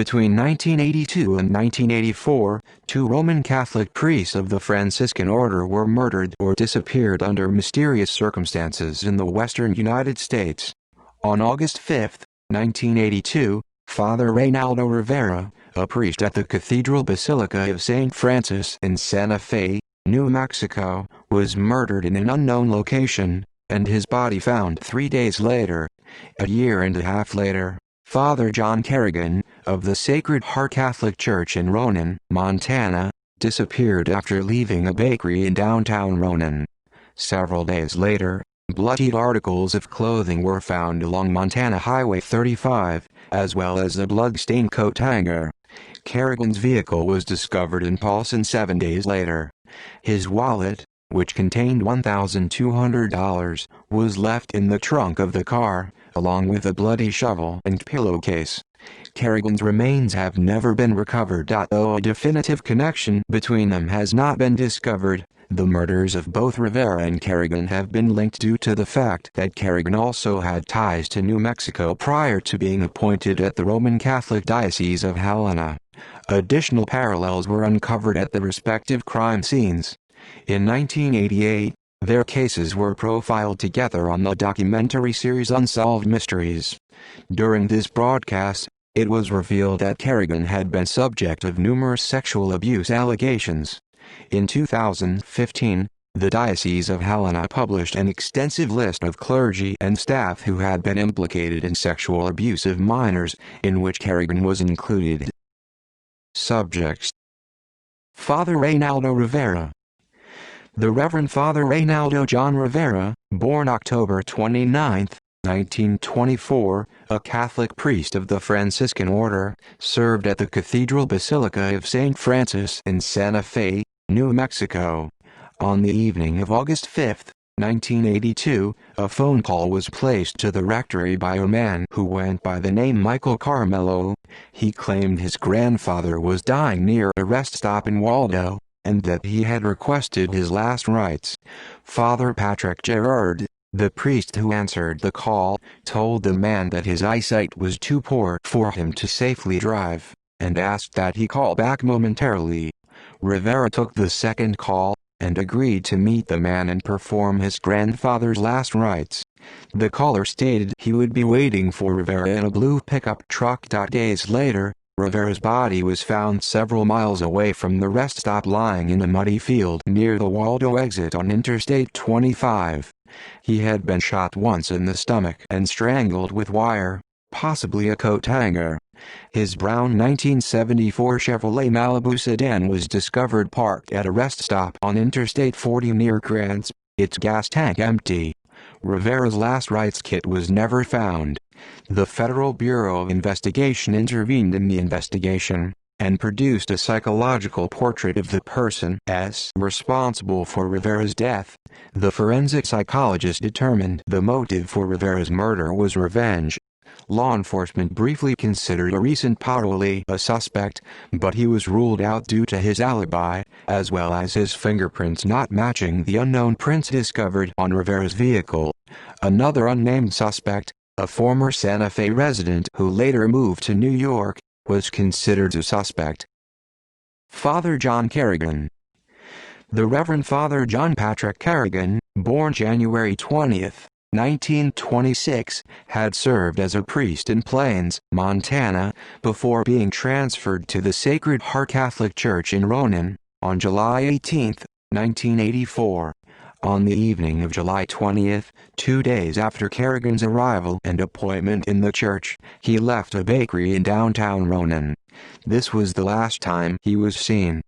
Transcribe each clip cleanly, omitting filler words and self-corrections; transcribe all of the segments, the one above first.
Between 1982 and 1984, two Roman Catholic priests of the Franciscan order were murdered or disappeared under mysterious circumstances in the western United States. On August 5, 1982, Father Reynaldo Rivera, a priest at the Cathedral Basilica of St. Francis in Santa Fe, New Mexico, was murdered in an unknown location, and his body found 3 days later. A year and a half later, Father John Kerrigan, of the Sacred Heart Catholic Church in Ronan, Montana, disappeared after leaving a bakery in downtown Ronan. Several days later, bloodied articles of clothing were found along Montana Highway 35, as well as a blood-stained coat hanger. Kerrigan's vehicle was discovered in Paulson 7 days later. His wallet, which contained $1,200, was left in the trunk of the car, along with a bloody shovel and pillowcase. Kerrigan's remains have never been recovered. Though a definitive connection between them has not been discovered, the murders of both Rivera and Kerrigan have been linked due to the fact that Kerrigan also had ties to New Mexico prior to being appointed at the Roman Catholic Diocese of Helena. Additional parallels were uncovered at the respective crime scenes. In 1988, their cases were profiled together on the documentary series Unsolved Mysteries. During this broadcast, it was revealed that Kerrigan had been subject of numerous sexual abuse allegations. In 2015, the Diocese of Helena published an extensive list of clergy and staff who had been implicated in sexual abuse of minors, in which Kerrigan was included. Subjects: Father Reynaldo Rivera. The Reverend Father Reynaldo John Rivera, born October 29, 1924, a Catholic priest of the Franciscan order, served at the Cathedral Basilica of St. Francis in Santa Fe, New Mexico. On the evening of August 5, 1982, a phone call was placed to the rectory by a man who went by the name Michael Carmelo. He claimed his grandfather was dying near a rest stop in Waldo, and that he had requested his last rites. Father Patrick Gerard, the priest who answered the call, told the man that his eyesight was too poor for him to safely drive, and asked that he call back momentarily. Rivera took the second call, and agreed to meet the man and perform his grandfather's last rites. The caller stated he would be waiting for Rivera in a blue pickup truck. Days later, Rivera's body was found several miles away from the rest stop, lying in a muddy field near the Waldo exit on Interstate 25. He had been shot once in the stomach and strangled with wire, possibly a coat hanger. His brown 1974 Chevrolet Malibu sedan was discovered parked at a rest stop on Interstate 40 near Grants, its gas tank empty. Rivera's last rites kit was never found. The Federal Bureau of Investigation intervened in the investigation, and produced a psychological portrait of the person responsible for Rivera's death. The forensic psychologist determined the motive for Rivera's murder was revenge. Law enforcement briefly considered a recent parolee a suspect, but he was ruled out due to his alibi, as well as his fingerprints not matching the unknown prints discovered on Rivera's vehicle. Another unnamed suspect, a former Santa Fe resident who later moved to New York, was considered a suspect. Father John Kerrigan. The Reverend Father John Patrick Kerrigan, born January 20, 1926, had served as a priest in Plains, Montana, before being transferred to the Sacred Heart Catholic Church in Ronan, on July 18, 1984. On the evening of July 20, 2 days after Kerrigan's arrival and appointment in the church, he left a bakery in downtown Ronan. This was the last time he was seen.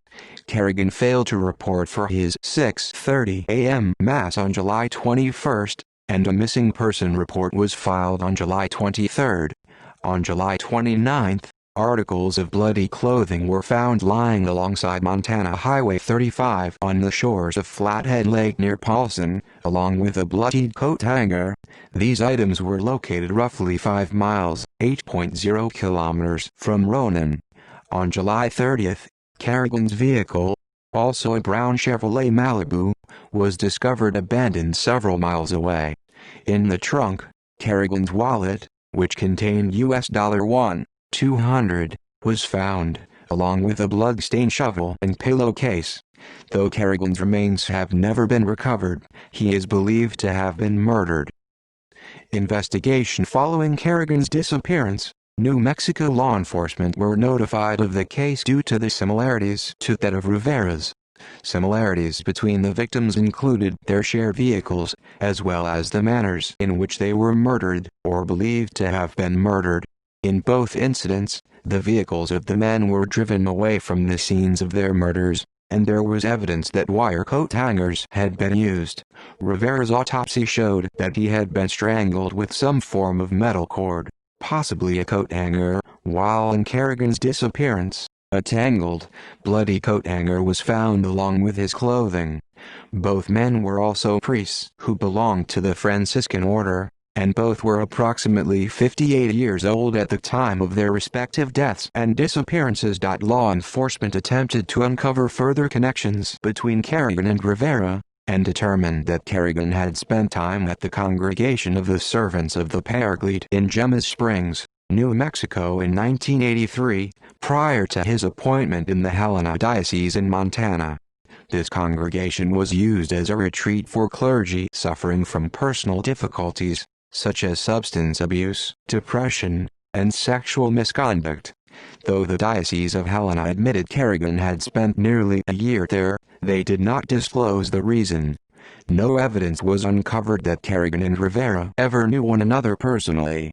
Kerrigan failed to report for his 6:30 a.m. Mass on July 21, and a missing person report was filed on July 23. On July 29, articles of bloody clothing were found lying alongside Montana Highway 35 on the shores of Flathead Lake near Paulson, along with a bloodied coat hanger. These items were located roughly 5 miles (8.0 kilometers) from Ronan. On July 30, Kerrigan's vehicle, also a brown Chevrolet Malibu, was discovered abandoned several miles away. In the trunk, Kerrigan's wallet, which contained $1,200, was found, along with a blood-stained shovel and pillowcase. Though Kerrigan's remains have never been recovered, he is believed to have been murdered. Investigation following Kerrigan's disappearance. New Mexico law enforcement were notified of the case due to the similarities to that of Rivera's. Similarities between the victims included their shared vehicles, as well as the manners in which they were murdered, or believed to have been murdered. In both incidents, the vehicles of the men were driven away from the scenes of their murders, and there was evidence that wire coat hangers had been used. Rivera's autopsy showed that he had been strangled with some form of metal cord, possibly a coat hanger, while in Kerrigan's disappearance, a tangled, bloody coat hanger was found along with his clothing. Both men were also priests who belonged to the Franciscan order, and both were approximately 58 years old at the time of their respective deaths and disappearances. Law enforcement attempted to uncover further connections between Kerrigan and Rivera, and determined that Kerrigan had spent time at the Congregation of the Servants of the Paraclete in Gemmas Springs, New Mexico in 1983, prior to his appointment in the Helena Diocese in Montana. This congregation was used as a retreat for clergy suffering from personal difficulties, such as substance abuse, depression, and sexual misconduct. Though the Diocese of Helena admitted Kerrigan had spent nearly a year there, they did not disclose the reason. No evidence was uncovered that Kerrigan and Rivera ever knew one another personally.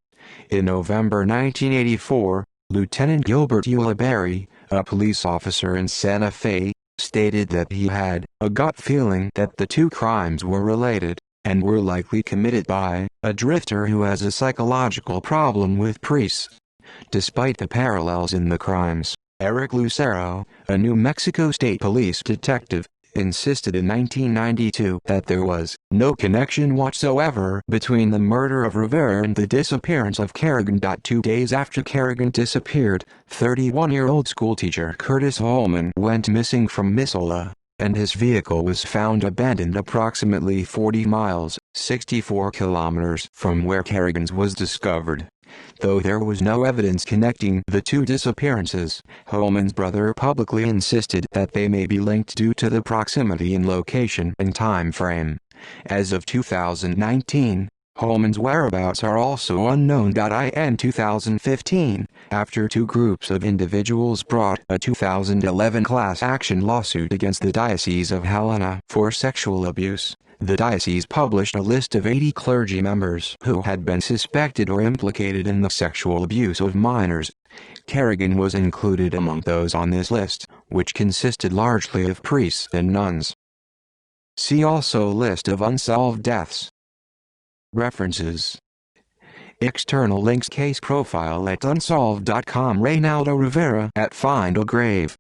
In November 1984, Lieutenant Gilbert Ulibarri, a police officer in Santa Fe, stated that he had a gut feeling that the two crimes were related, and were likely committed by a drifter who has a psychological problem with priests. Despite the parallels in the crimes, Eric Lucero, a New Mexico State Police detective, insisted in 1992 that there was no connection whatsoever between the murder of Rivera and the disappearance of Kerrigan. 2 days after Kerrigan disappeared, 31-year-old schoolteacher Curtis Holman went missing from Missoula, and his vehicle was found abandoned approximately 40 miles, 64 kilometers from where Kerrigan's was discovered. Though there was no evidence connecting the two disappearances, Holman's brother publicly insisted that they may be linked due to the proximity in location and time frame. As of 2019, Holman's whereabouts are also unknown. In 2015, after two groups of individuals brought a 2011 class action lawsuit against the Diocese of Helena for sexual abuse, the diocese published a list of 80 clergy members who had been suspected or implicated in the sexual abuse of minors. Kerrigan was included among those on this list, which consisted largely of priests and nuns. See also List of unsolved deaths. References. External links: Case profile at unsolved.com, Reynaldo Rivera at Find a Grave.